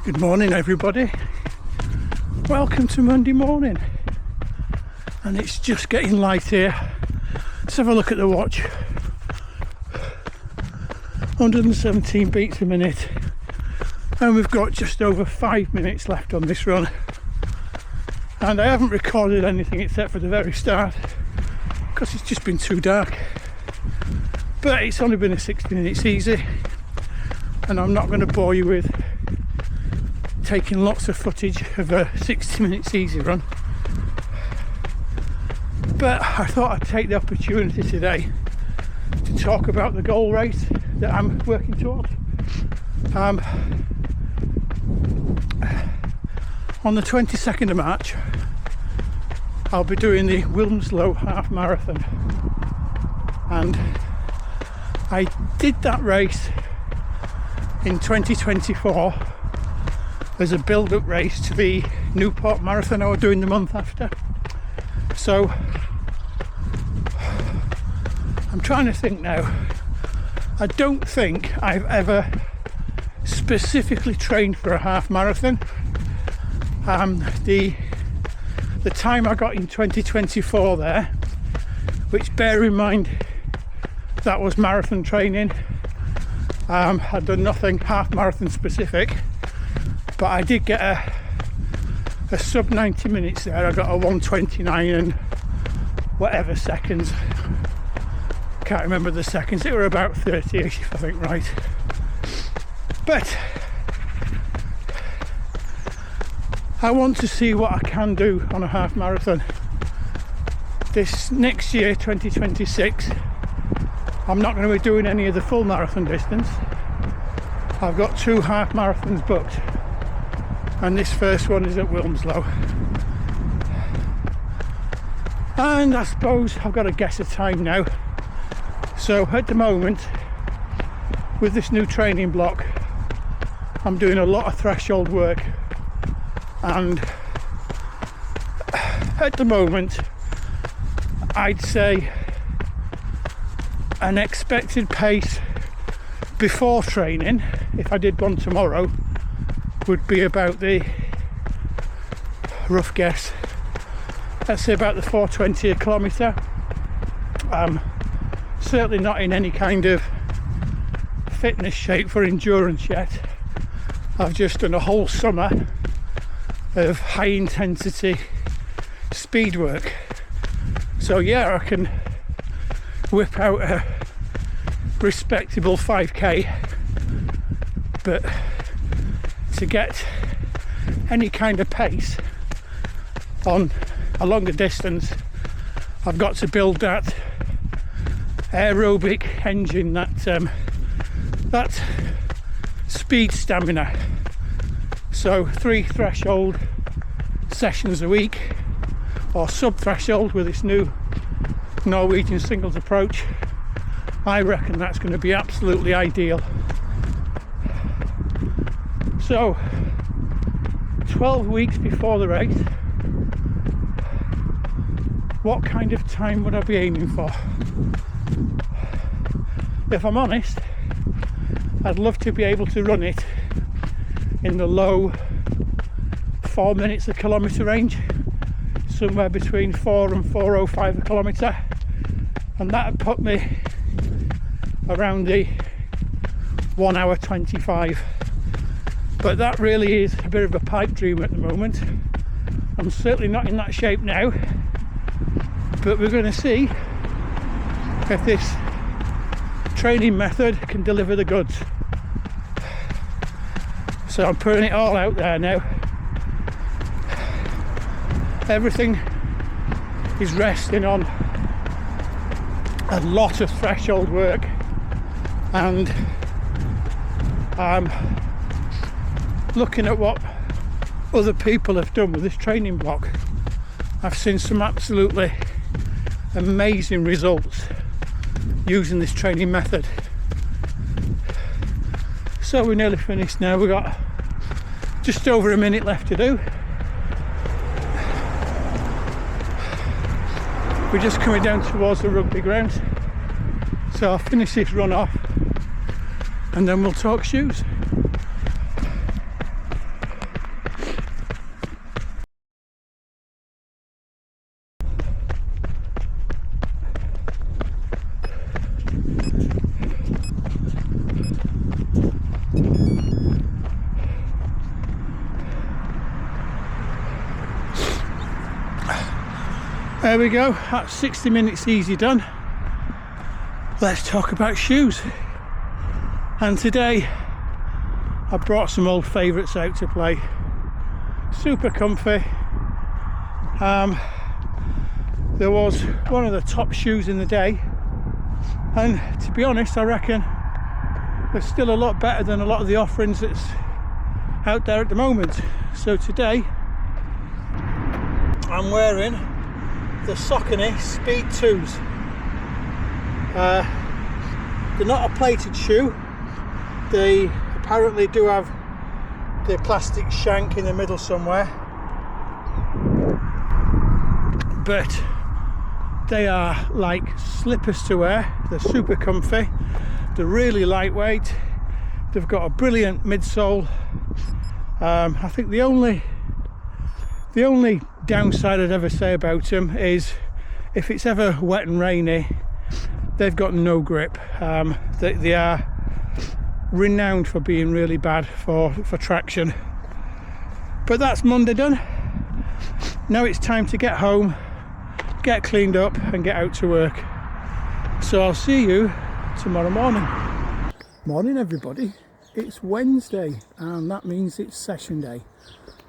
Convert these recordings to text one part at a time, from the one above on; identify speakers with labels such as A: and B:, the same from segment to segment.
A: Good morning, everybody. Welcome to Monday morning. And it's just getting light here. Let's have a look at the watch. 117 beats a minute. And we've got just over 5 minutes left on this run. And I haven't recorded anything except for the very start because it's just been too dark. But it's only been a 60 minutes easy. And I'm not going to bore you with taking lots of footage of a 60 minutes easy run, but I thought I'd take the opportunity today to talk about the goal race that I'm working towards. On the 22nd of March I'll be doing the Wilmslow Half Marathon, and I did that race in 2024 as a build-up race to the Newport Marathon I was doing the month after. So I'm trying to think now. I don't think I've ever specifically trained for a half marathon. The time I got in 2024 there, which bear in mind that was marathon training, I'd done nothing half marathon specific, but I did get a sub 90 minutes there. I got a 1:29 and whatever seconds. Can't remember the seconds. They were about 30ish, if I think right. But I want to see what I can do on a half marathon. This next year, 2026, I'm not going to be doing any of the full marathon distance. I've got 2 half marathons booked, and this first one is at Wilmslow. And I suppose I've got to guess a time now. So at the moment, with this new training block, I'm doing a lot of threshold work, and at the moment I'd say an expected pace before training, if I did one tomorrow, would be about the, rough guess, let's say about the 4:20 a kilometre. Certainly not in any kind of fitness shape for endurance yet. I've just done a whole summer of high intensity speed work, so yeah, I can whip out a respectable 5k, but to get any kind of pace on a longer distance, I've got to build that aerobic engine, that speed stamina. So 3 threshold sessions a week, or sub-threshold with this new Norwegian Singles Approach. I reckon that's going to be absolutely ideal. So 12 weeks before the race, what kind of time would I be aiming for? If I'm honest, I'd love to be able to run it in the low 4 minutes a kilometre range, somewhere between 4 and 4:05 a kilometre, and that would put me around the 1 hour 25. But that really is a bit of a pipe dream at the moment. I'm certainly not in that shape now, but we're going to see if this training method can deliver the goods. So I'm putting it all out there now. Everything is resting on a lot of threshold work, and I'm looking at what other people have done with this training block. I've seen some absolutely amazing results using this training method. So we're nearly finished now. We've got just over a minute left to do. We're just coming down towards the rugby ground, so I'll finish this run off and then we'll talk shoes. There we go, that's 60 minutes easy done. Let's talk about shoes. And today I brought some old favourites out to play. Super comfy. There was one of the top shoes in the day, and to be honest I reckon they're still a lot better than a lot of the offerings that's out there at the moment. So today I'm wearing the Saucony Speed 2s. They're not a plated shoe. They apparently do have the plastic shank in the middle somewhere, but they are like slippers to wear. They're super comfy, they're really lightweight, they've got a brilliant midsole. I think the only downside I'd ever say about them is if it's ever wet and rainy, they've got no grip. They are renowned for being really bad for traction. But that's Monday done. Now it's time to get home, get cleaned up and get out to work. So I'll see you tomorrow morning. Morning everybody, it's Wednesday and that means it's session day,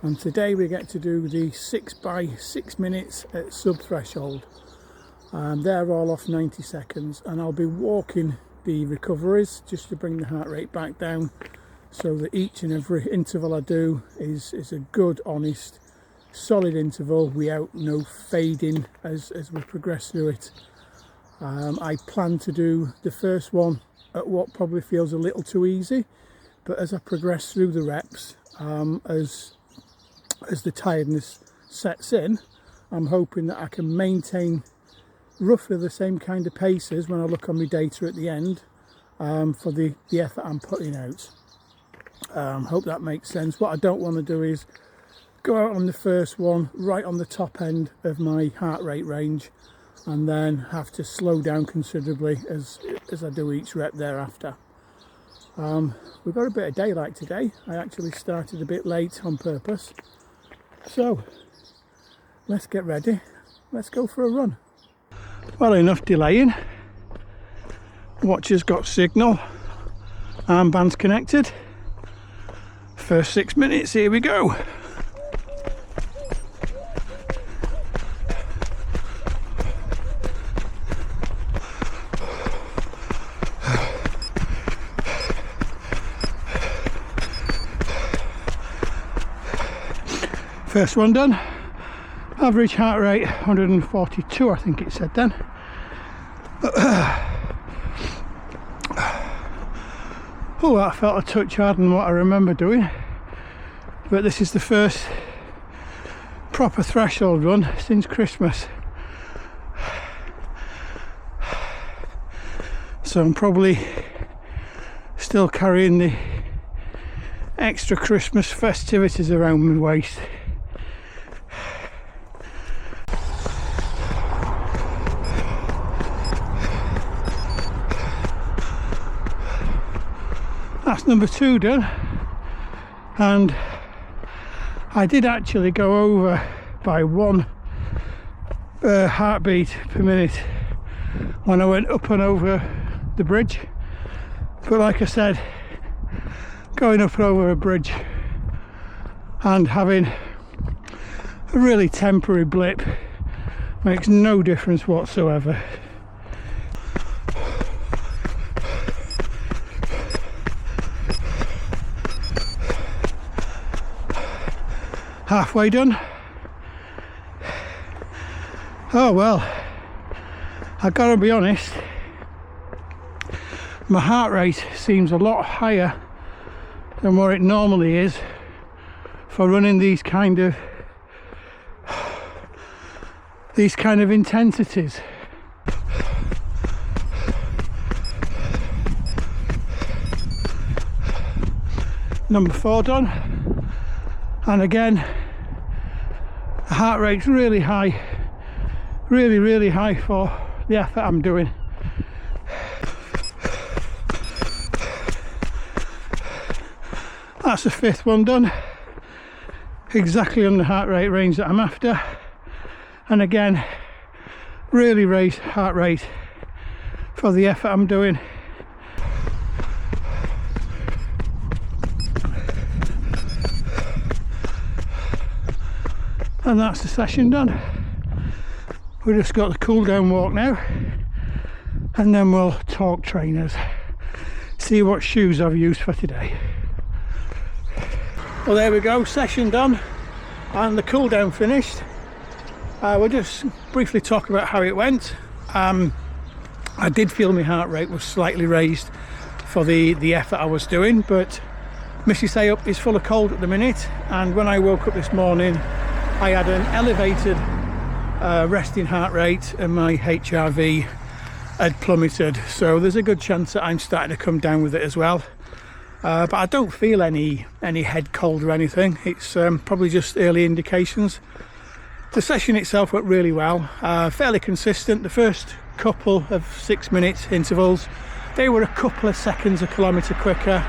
A: and today we get to do the 6 by 6 minutes at sub threshold. They're all off 90 seconds, and I'll be walking the recoveries just to bring the heart rate back down, so that each and every interval I do is a good, honest, solid interval without no fading as we progress through it. I plan to do the first one at what probably feels a little too easy, but as I progress through the reps, as the tiredness sets in, I'm hoping that I can maintain roughly the same kind of paces when I look on my data at the end, for the effort I'm putting out. Hope that makes sense. What I don't want to do is go out on the first one right on the top end of my heart rate range and then have to slow down considerably as I do each rep thereafter. We've got a bit of daylight today. I actually started a bit late on purpose, so let's get ready, let's go for a run. Well, enough delaying. Watch has got signal, armband's connected. First 6 minutes, here we go. First one done. Average heart rate 142, I think it said then. Oh, that felt a touch harder than what I remember doing. But this is the first proper threshold run since Christmas. So I'm probably still carrying the extra Christmas festivities around my waist. That's number 2 done, and I did actually go over by 1 heartbeat per minute when I went up and over the bridge. But like I said, going up and over a bridge and having a really temporary blip makes no difference whatsoever. Halfway done. Oh well, I gotta be honest, my heart rate seems a lot higher than what it normally is for running these kind of intensities. Number 4 done, and again the heart rate's really high, really high for the effort I'm doing. That's the 5th one done, exactly on the heart rate range that I'm after, and again really raised heart rate for the effort I'm doing. And that's the session done. We've just got the cool down walk now, and then we'll talk trainers, see what shoes I've used for today. Well, there we go, session done and the cool down finished. We'll just briefly talk about how it went. I did feel my heart rate was slightly raised for the effort I was doing, but Mrs. A up is full of cold at the minute, and when I woke up this morning I had an elevated resting heart rate and my HRV had plummeted, so there's a good chance that I'm starting to come down with it as well. But I don't feel any head cold or anything. It's probably just early indications. The session itself went really well, fairly consistent. The first couple of 6-minute intervals, they were a couple of seconds a kilometre quicker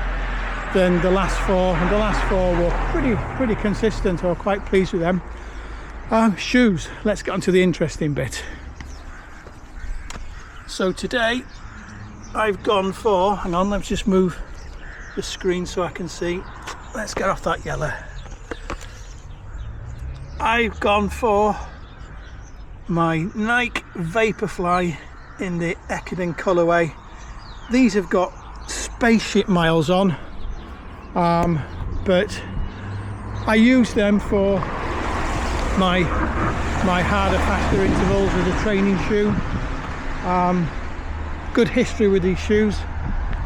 A: than the last four, and the last four were pretty consistent. I was quite pleased with them. Shoes, let's get on to the interesting bit. So today I've gone for, hang on, let's just move the screen so I can see. Let's get off that yellow. I've gone for my Nike Vaporfly in the Ekiden colourway. These have got spaceship miles on, but I use them for my harder, faster intervals as a training shoe. Good history with these shoes.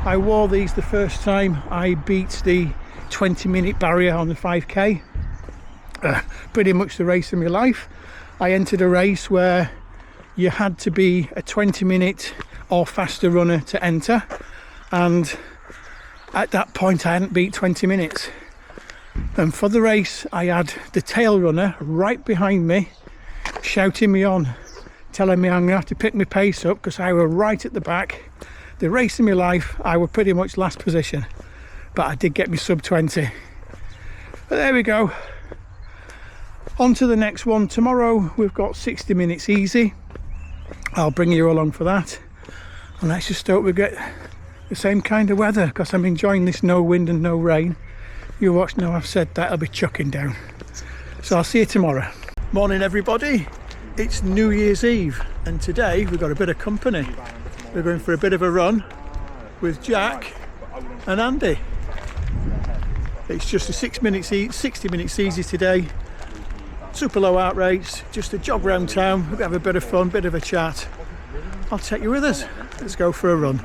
A: I wore these the first time I beat the 20-minute barrier on the 5k. Pretty much the race of my life. I entered a race where you had to be a 20-minute or faster runner to enter, and at that point I hadn't beat 20 minutes. And for the race I had the tail runner right behind me shouting me on, telling me I'm going to have to pick my pace up because I were right at the back. The race of my life, I were pretty much last position, but I did get me sub 20. But there we go. On to the next one. Tomorrow we've got 60 minutes easy. I'll bring you along for that, and let's just hope we get the same kind of weather, because I'm enjoying this no wind and no rain. You watch now, I've said that, I'll be chucking down. So I'll see you tomorrow. Morning everybody, it's New Year's Eve, and today we've got a bit of company. We're going for a bit of a run with Jack and Andy. It's just a 60 minutes easy today. Super low heart rates, just a jog around town. We'll have a bit of fun, bit of a chat. I'll take you with us. Let's go for a run.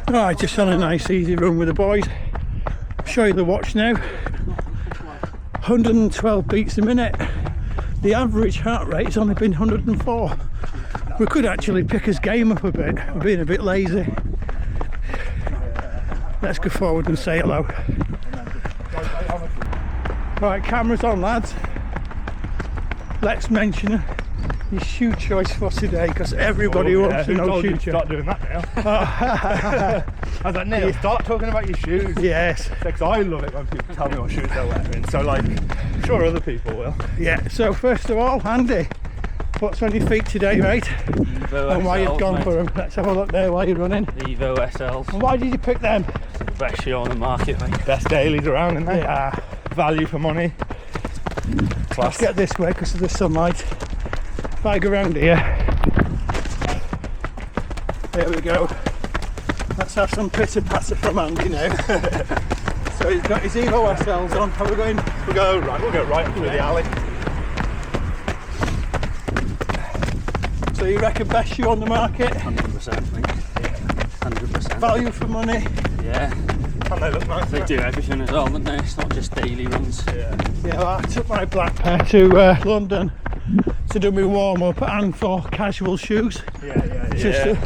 A: Alright, just on a nice easy run with the boys. Show you the watch now. 112 beats a minute. The average heart rate has only been 104. We could actually pick his game up a bit. We're being a bit lazy. Let's go forward and say hello. Right, cameras on, lads. Let's mention your shoe choice for today, because everybody wants to know shoe choice.
B: Start doing that now. I was like, Neil, start talking about your shoes.
A: Yes.
B: Because I love it when people tell me what shoes they're wearing. So, like, I'm sure other people will.
A: Yeah, so first of all, Andy, what's on your feet today, mate?
C: Evo
A: and why
C: SLs,
A: you've gone
C: mate.
A: for them. Let's have a look there while you're running.
C: Evo SLs.
A: And why did you pick them?
C: The best shoe on the market, mate.
B: Best dailies around, isn't they?
A: Yeah.
B: Value for money.
A: Let's
B: Class.
A: get this way because of the sunlight. If I go around here. There we go. Let's have some pitter patter from Andy now. So he's got his Evo SLs on. How are we going?
B: We'll go right through the alley.
A: So you reckon best shoe on the market?
C: 100%, mate. 100%.
A: Value for money?
C: Yeah.
B: And they look nice.
C: They do everything as well, don't they? It's not just daily runs.
B: Yeah.
A: Yeah, well, I took my black pair to London to do my warm up and for casual shoes.
B: Yeah.
A: Just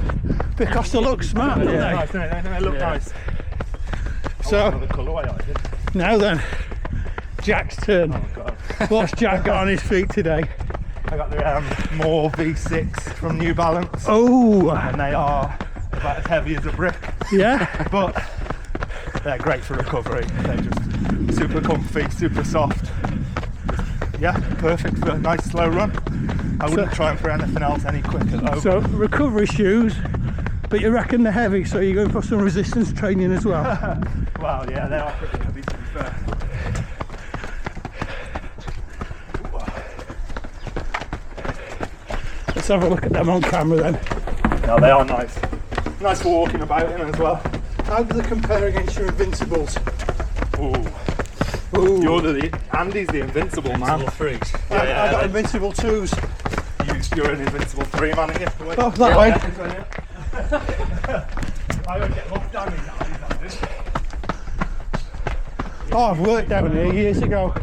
A: because they look smart, don't they?
B: Nice, they look nice.
A: So
B: The colourway I did.
A: now then, Jack's turn.
B: Oh god.
A: What's Jack got on his feet today?
B: I got the more V6 from New Balance.
A: Oh,
B: And they are about as heavy as a brick,
A: yeah.
B: but they're great for recovery. They're just super comfy, super soft. Yeah, perfect for a nice slow run. I wouldn't try them for anything else any quicker though.
A: So recovery shoes, but you reckon they're heavy, so you're going for some resistance training as well.
B: Well, yeah, they are pretty heavy to be fair.
A: Let's have a look at them on camera then.
B: No, they are nice. Nice for walking about in as well.
A: How do they compare against your Invincibles?
B: Ooh.
A: Ooh.
B: Andy's the invincible man.
C: Invincible threes.
A: I got Invincible 2s.
B: You're an invincible 3 man, aren't you?
A: Oh, that way.
B: I don't get lost down in that.
A: Oh, I've worked down here years ago.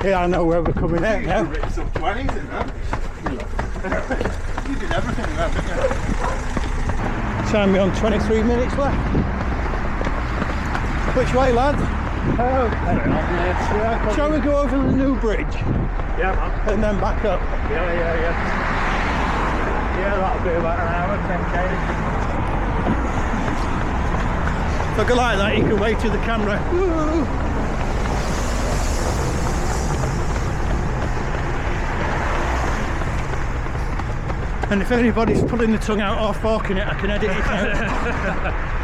A: Yeah, I know where we're coming out now.
B: You ripped some 20s in that. You did everything in that, didn't you?
A: Time me on 23 minutes left. Which way, lads?
C: Yeah.
A: Shall we go over the new bridge
B: Yeah, man.
A: and then back up?
B: Yeah. Yeah, that'll be about an hour, 10k.
A: If I go like that, you can wave to the camera. Woo! And if anybody's pulling the tongue out or forking it, I can edit it out.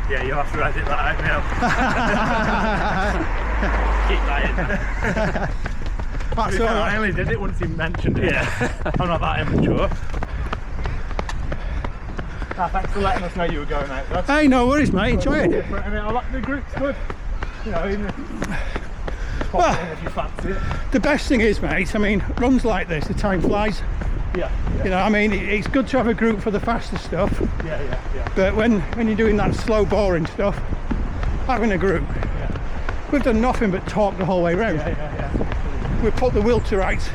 B: Yeah, you'll have to edit that out now. Keep that in.
A: That's all
B: I
A: right.
B: only did it once you mentioned it. Yeah. I'm not that immature. Thanks for letting us know you were going out, though.
A: Hey, no worries, mate. Enjoy it.
B: Different. I mean, I like the group's good. You know, even if,
A: Well,
B: if you fancy it.
A: the best thing is, mate, I mean, runs like this, the time flies.
B: Yeah.
A: You know, I mean, it's good to have a group for the faster stuff,
B: Yeah.
A: but when you're doing that slow, boring stuff, having a group, we've done nothing but talk the whole way round.
B: Yeah.
A: We've put the will to rights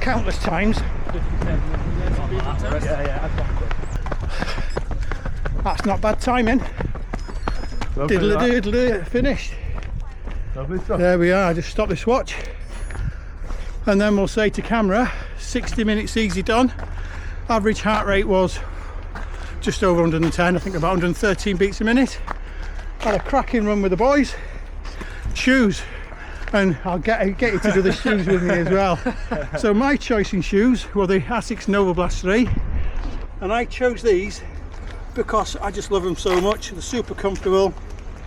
A: countless times.
B: Yeah.
A: That's not bad timing. Diddle-diddle, finished.
B: Lovely stuff.
A: There we are, just stop this watch. And then we'll say to camera, 60 minutes easy done. Average heart rate was just over 110, I think about 113 beats a minute. Had a cracking run with the boys. Shoes, and I'll get you to do the shoes with me as well. So my choice in shoes were the Asics Nova Blast 3, and I chose these because I just love them so much. They're super comfortable,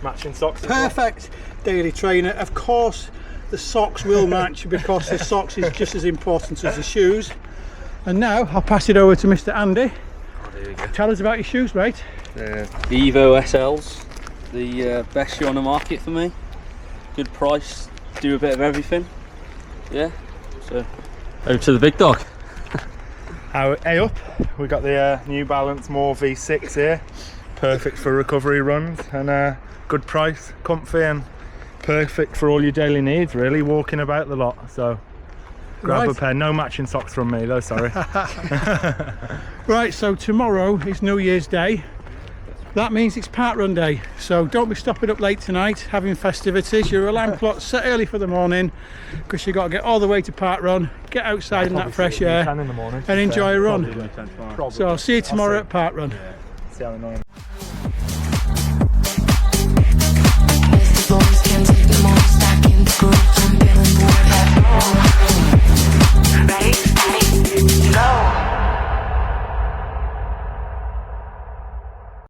B: Matching socks as well.
A: perfect daily trainer. Of course the socks will match because the socks is just as important as the shoes. And now I'll pass it over to Mr. Andy.
C: There we go.
A: Tell us about your shoes, mate.
C: The Evo SLs, the best shoe on the market for me. Good price, do a bit of everything. Yeah, so over to the big dog.
B: Hey up, we got the New Balance More V6 here. Perfect for recovery runs and good price, comfy and perfect for all your daily needs really, walking about the lot. So grab a pair, no matching socks from me though, sorry.
A: Right, so tomorrow is New Year's Day. That means it's parkrun day, so don't be stopping up late tonight having festivities. Your alarm clock set early for the morning because you've got to get all the way to parkrun, get outside in that fresh air
B: in the morning,
A: and enjoy a run.
B: Probably.
A: So I'll see you tomorrow at parkrun.
B: See how annoying.